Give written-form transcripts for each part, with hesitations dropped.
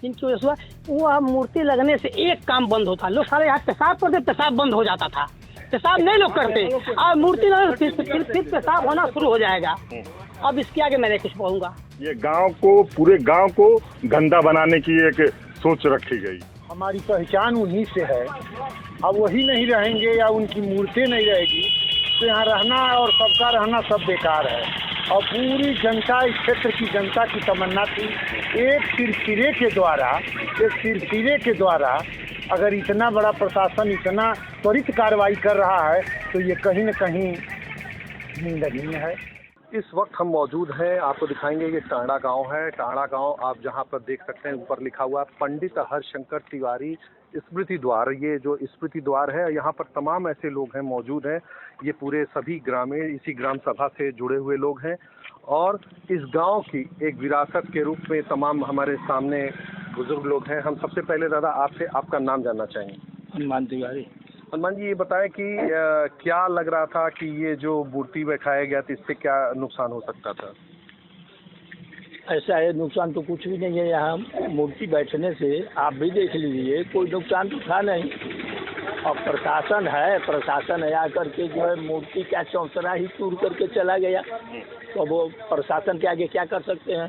जिनकी वजह से वो मूर्ति लगने से एक काम बंद होता, लोग सारे यहाँ पेशाब करते, पेशाब बंद हो जाता था। पेशाब नहीं लोग करते, और मूर्ति लगने फिर पेशाब होना शुरू हो जाएगा। अब इसके आगे मैं नहीं कुछ कहूँगा। ये गांव को, पूरे गांव को गंदा बनाने की एक सोच रखी गई। हमारी पहचान उन्हीं से है, अब वही नहीं रहेंगे या उनकी मूर्ति नहीं रहेगी तो यहाँ रहना और सबका रहना सब बेकार है। और पूरी जनता, इस क्षेत्र की जनता की तमन्ना थी एक सिरसिरे के द्वारा अगर इतना बड़ा प्रशासन इतना त्वरित कार्रवाई कर रहा है तो ये कहीं न कहीं निंदनीय है। इस वक्त हम मौजूद हैं, आपको दिखाएंगे ये टांडा गांव है। टांडा गांव आप जहां पर देख सकते हैं, ऊपर लिखा हुआ है पंडित हरशंकर तिवारी स्मृति द्वार। ये जो स्मृति द्वार है, यहाँ पर तमाम ऐसे लोग हैं मौजूद हैं। ये पूरे सभी ग्रामीण इसी ग्राम सभा से जुड़े हुए लोग हैं और इस गांव की एक विरासत के रूप में तमाम हमारे सामने बुजुर्ग लोग हैं। हम सबसे पहले दादा आपसे आपका नाम जानना चाहेंगे। हनुमान तिवारी। हनुमान जी, ये बताएं कि क्या लग रहा था कि ये जो मूर्ति बैठाया गया था इससे क्या नुकसान हो सकता था? ऐसा है, नुकसान तो कुछ भी नहीं है। यहाँ मूर्ति बैठने से आप भी देख लीजिए, कोई नुकसान तो था नहीं। और प्रशासन है आकर के जो है मूर्ति का चौंतरा ही तोड़ करके चला गया, तो वो प्रशासन के आगे क्या कर सकते हैं।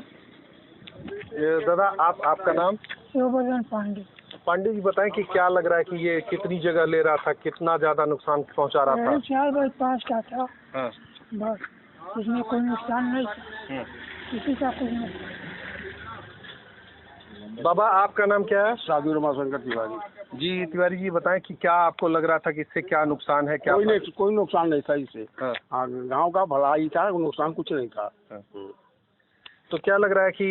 दादा आपका नाम? शिवभजन पांडे। पांडे जी, बताएं कि क्या लग रहा है कि ये कितनी जगह ले रहा था, कितना ज्यादा नुकसान पहुंचा रहा था? 4x5 का था। हाँ। बस, इसमें कोई नुकसान नहीं, किसी का कुछ नहीं। बाबा आपका नाम क्या है? साधु रमाशंकर तिवारी। जी तिवारी जी, बताएं कि क्या आपको लग रहा था कि इससे क्या नुकसान है? क्या कोई नुकसान नहीं था इससे। हाँ। गांव का भलाई था, नुकसान कुछ नहीं था। हाँ। तो क्या लग रहा है कि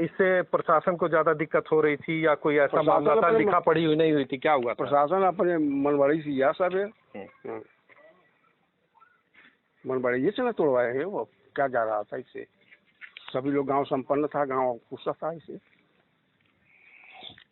इससे प्रशासन को ज्यादा दिक्कत हो रही थी या कोई ऐसा मामला था, लिखा पढ़ी हुई नहीं हुई थी, क्या हुआ? प्रशासन अपने मनमानी से यह सब है, मनमानी से न तोड़वाए हैं। वो क्या जा रहा था इससे? सभी लोग गांव संपन्न था, गांव खुश था इससे।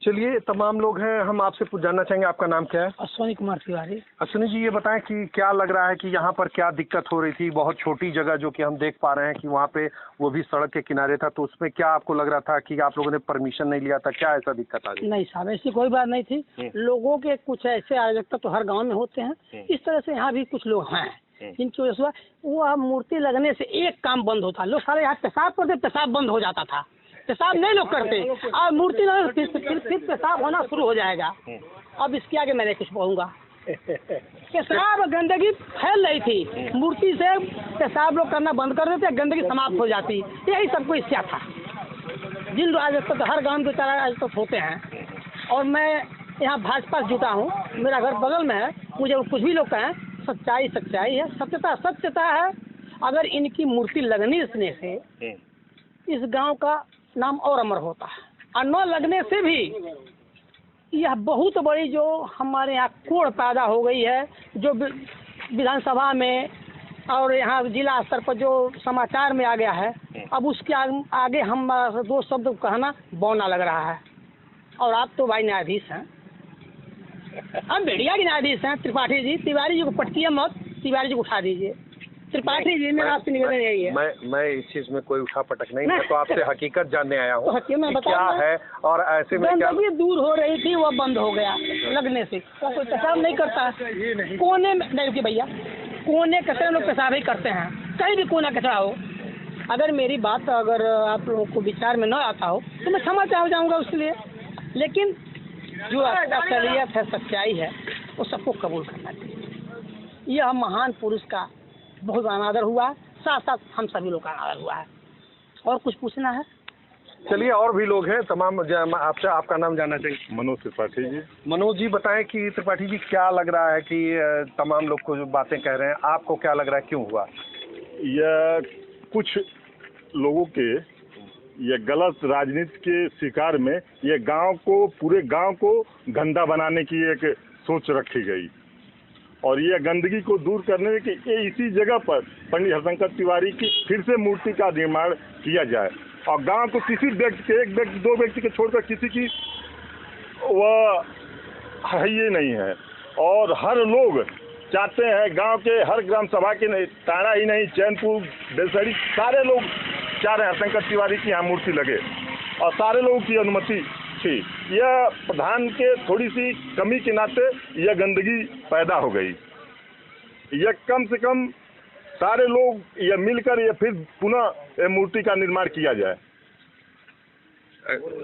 चलिए, तमाम लोग हैं, हम आपसे जानना चाहेंगे आपका नाम क्या है? अश्विनी कुमार तिवारी। अश्विनी जी, ये बताएं कि क्या लग रहा है कि यहाँ पर क्या दिक्कत हो रही थी? बहुत छोटी जगह जो कि हम देख पा रहे हैं कि वहाँ पे वो भी सड़क के किनारे था, तो उसमें क्या आपको लग रहा था कि आप लोगों ने परमिशन नहीं लिया था? क्या ऐसा दिक्कत आ गई? नहीं साहब, ऐसी कोई बात नहीं थी। लोगों के कुछ ऐसे आवश्यकता तो हर गाँव में होते हैं, इस तरह से यहाँ भी कुछ लोग हैं जिनकी वजह से वो मूर्ति लगने से एक काम बंद होता, लोग सारे यहाँ पेशाब करते, पेशाब बंद हो जाता था। पेशाब नहीं लोग करते, और मूर्ति लगने फिर पेशाब होना शुरू हो जाएगा। अब इसके आगे मैं नहीं कुछ कहूँगा। पेशाब गंदगी फैल रही थी, मूर्ति से पेशाब लोग करना बंद कर देते, गंदगी समाप्त हो जाती। यही सबको इच्छा था। जिन राजस्व तो हर गाँव के तरह राजस्व होते हैं, और मैं यहाँ भाजपा से जुटा हूँ, मेरा घर बगल में है। मुझे कुछ भी लोग कहें, सच्चाई है, सत्यता है। अगर इनकी मूर्ति लगने से इस गांव का नाम और अमर होता है, और न लगने से भी यह बहुत बड़ी जो हमारे यहाँ कोड़ पैदा हो गई है, जो विधानसभा में और यहाँ जिला स्तर पर जो समाचार में आ गया है, अब उसके आगे हम दो शब्द कहना बौना लग रहा है। और आप तो भाई न्यायाधीश हैं, हम मीडिया के न्यायाधीश हैं। त्रिपाठी जी, तिवारी जी को पटकिए मत, तिवारी जी को उठा दीजिए। त्रिपाठी जी, मेरा आपसे निवेदन यही है। मैं इस चीज में कोई उठा पटक नहीं, मैं तो आपसे हकीकत जानने आया हूँ तो क्या है। और ऐसे में क्या गंदगी दूर हो रही थी, वो बंद हो गया लगने से। कोई पेशाब नहीं करता, कोने में नहीं भैया, कोने कचरा लोग पेशाब ही करते हैं, कहीं भी कोना कचरा हो। अगर मेरी बात अगर आप लोगों को विचार में न आता हो तो मैं क्षमा चाह जाऊँगा उसके लिए, लेकिन जो असलियत है, सच्चाई है, वो सबको कबूल करना चाहिए। यह महान पुरुष का बहुत अनादर हुआ, साथ साथ हम सभी लोग का अनादर हुआ है। और कुछ पूछना है? चलिए, और भी लोग हैं तमाम। आपसे आपका नाम जानना चाहिए। मनोज त्रिपाठी जी। मनोज जी, बताएं कि त्रिपाठी जी क्या लग रहा है कि तमाम लोग को जो बातें कह रहे हैं, आपको क्या लग रहा है, क्यों हुआ? यह कुछ लोगों के ये गलत राजनीति के शिकार में ये गांव को, पूरे गांव को गंदा बनाने की एक सोच रखी गई, और ये गंदगी को दूर करने के ये इसी जगह पर पंडित हरशंकर तिवारी की फिर से मूर्ति का निर्माण किया जाए, और गांव को किसी व्यक्ति के, एक व्यक्ति दो व्यक्ति के छोड़कर किसी की वह है ये नहीं है। और हर लोग चाहते हैं, गांव के हर ग्राम सभा के नहीं, टाड़ा ही नहीं, चैनपुर, बेलसड़ी, सारे लोग चाह रहे हैं हरशंकर तिवारी की यहाँ मूर्ति लगे, और सारे लोगों की अनुमति थी, यह प्रधान के थोड़ी सी कमी के नाते यह गंदगी पैदा हो गई। यह कम से कम सारे लोग यह मिलकर यह फिर पुनः यह मूर्ति का निर्माण किया जाए,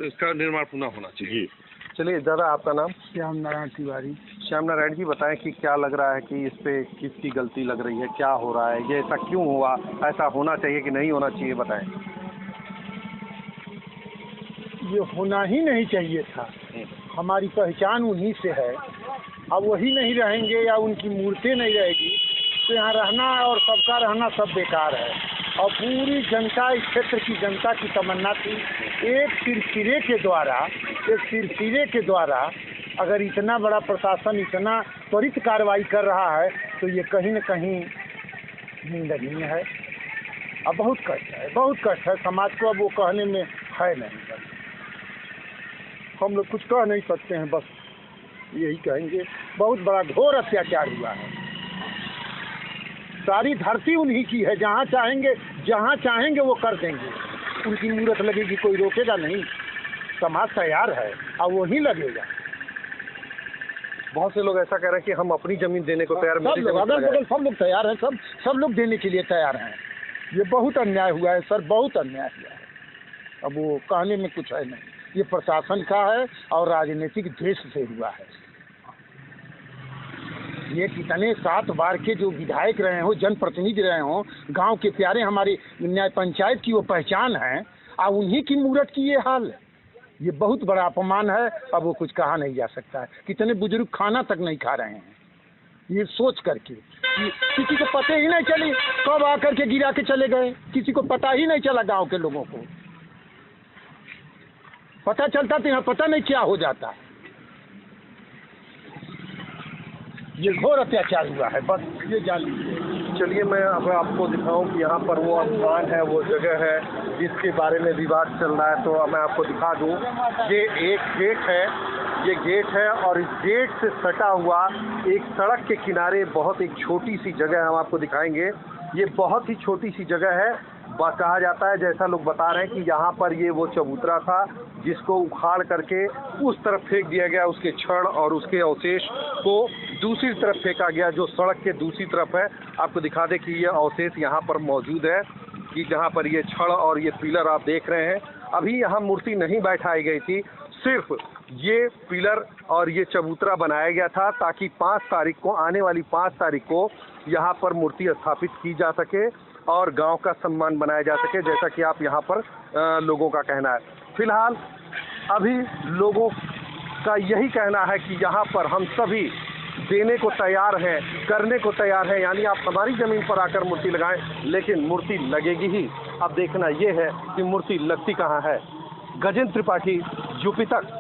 इसका निर्माण पुनः होना चाहिए। जी। चलिए दादा, आपका नाम? श्याम नारायण तिवारी। श्याम नारायण जी, बताएं कि क्या लग रहा है कि इस पे किसकी गलती लग रही है, क्या हो रहा है, ये ऐसा क्यों हुआ, ऐसा होना चाहिए कि नहीं होना चाहिए, बताएं। ये होना ही नहीं चाहिए था। हमारी पहचान उन्हीं से है, अब वही नहीं रहेंगे या उनकी मूर्ति नहीं रहेगी तो यहाँ रहना और सबका रहना सब बेकार है। और पूरी जनता, इस क्षेत्र की जनता की तमन्ना थी एक सिरसिरे के द्वारा अगर इतना बड़ा प्रशासन इतना त्वरित कार्रवाई कर रहा है तो ये कहीं न कहीं निंदनीय है। अब बहुत कष्ट है समाज को, अब वो कहने में है नहीं, हम लोग कुछ कह नहीं सकते हैं, बस यही कहेंगे बहुत बड़ा घोर अत्याचार हुआ है। सारी धरती उन्हीं की है, जहाँ चाहेंगे वो कर देंगे। उनकी मूर्त लगेगी, कोई रोकेगा नहीं, समाज तैयार है और वही लगेगा। बहुत से लोग ऐसा कह रहे हैं कि हम अपनी जमीन देने को तैयार हैं, सब लोग अगल बगल सब लोग तैयार हैं, सब लोग देने के लिए तैयार हैं। ये बहुत अन्याय हुआ है सर, बहुत अन्याय हुआ है। अब वो कहने में कुछ है नहीं, ये प्रशासन का है और राजनीतिक द्वेष से हुआ है। ये कितने 7 बार के जो विधायक रहे हो, जनप्रतिनिधि रहे हो, गांव के प्यारे हमारी न्याय पंचायत की वो पहचान है और उन्हीं की मूर्त की ये हाल है। ये बहुत बड़ा अपमान है। अब वो कुछ कहा नहीं जा सकता है। कितने बुजुर्ग खाना तक नहीं खा रहे हैं ये सोच करके कि किसी को पता ही नहीं चली कब आकर के गिरा के चले गए, किसी को पता ही नहीं चला। गांव के लोगों को पता चलता तो यहाँ पता नहीं क्या हो जाता। ये घोर अत्याचार हुआ है, बस ये जान लीजिए। चलिए मैं अब आपको दिखाऊं कि यहाँ पर वो स्थान है, वो जगह है जिसके बारे में विवाद चल रहा है। तो मैं आपको दिखा दूं, ये एक गेट है और इस गेट से सटा हुआ एक सड़क के किनारे बहुत एक छोटी सी जगह हम आपको दिखाएंगे। ये बहुत ही छोटी सी जगह है। कहा जाता है, जैसा लोग बता रहे हैं कि यहाँ पर ये वो चबूतरा था जिसको उखाड़ करके उस तरफ फेंक दिया गया, उसके छड़ और उसके अवशेष को दूसरी तरफ फेंका गया जो सड़क के दूसरी तरफ है। आपको दिखा दें कि ये अवशेष यहाँ पर मौजूद है कि जहाँ पर ये छड़ और ये पिलर आप देख रहे हैं। अभी यहाँ मूर्ति नहीं बैठाई गई थी, सिर्फ ये पिलर और ये चबूतरा बनाया गया था ताकि 5 तारीख को, आने वाली 5 तारीख को यहाँ पर मूर्ति स्थापित की जा सके और गांव का सम्मान बनाया जा सके, जैसा कि आप यहाँ पर लोगों का कहना है। फिलहाल अभी लोगों का यही कहना है कि यहाँ पर हम सभी देने को तैयार हैं, करने को तैयार हैं, यानी आप हमारी ज़मीन पर आकर मूर्ति लगाएं, लेकिन मूर्ति लगेगी ही। अब देखना ये है कि मूर्ति लगती कहाँ है। गजेंद्र त्रिपाठी, यूपी तक।